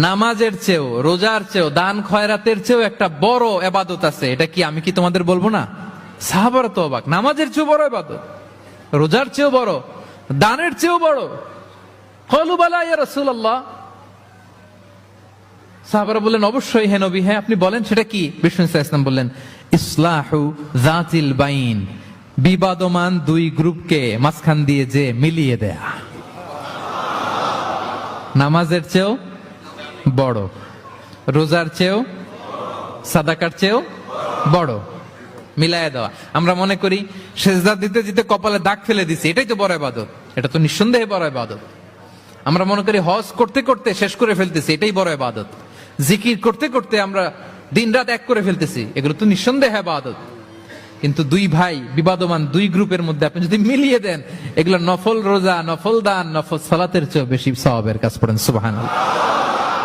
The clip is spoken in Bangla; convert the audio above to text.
নামাজের চেয়েও, রোজার চেয়েও, দান খয়রাতের চেয়েও একটা বড় ইবাদত আছে। এটা কি আমি কি তোমাদের বলবো না? সাহাবারা তো অবাক, নামাজের চেয়েও বড় ইবাদত, রোজার চেয়েও বড়, দানের চেয়েও বড়। ক্বালু বালা ইয়া রাসূলুল্লাহ। সাহাবারা বললেন অবশ্যই হে নবী, হ্যাঁ আপনি বলেন সেটা কি? বিষ্ণু সাল্লাল্লাহু আলাইহি ওয়াসাল্লাম বললেন ইসলাহু যাতিল বাইন, বিবাদমান দুই গ্রুপকে মাঝখান দিয়ে যে মিলিয়ে দেয়া। নামাজের চেয়েও বড়, রোজার চেয়েও, সাদাকার চেয়েও বড়, মিলায় দেওয়া। আমরা মনে করি সেজদা দিতে দিতে কপালে দাগ ফেলে দিছি, এটাই তো বড় ইবাদত। এটা তো নিঃসন্দেহে বড় ইবাদত। আমরা মনে করি হজ করতে করতে শেষ করে ফেলতেছি, এটাই বড় ইবাদত। জিকির করতে করতে আমরা দিন রাত এক করে ফেলতেছি, এগুলো তো নিঃসন্দেহে ইবাদত। কিন্তু দুই ভাই বিবাদমান দুই গ্রুপের মধ্যে আপনি যদি মিলিয়ে দেন, এগুলো নফল রোজা, নফল দান, নফল সালাতের চেয়ে বেশি সওয়াবের কাজ। পড়েন সুবহানাল্লাহ।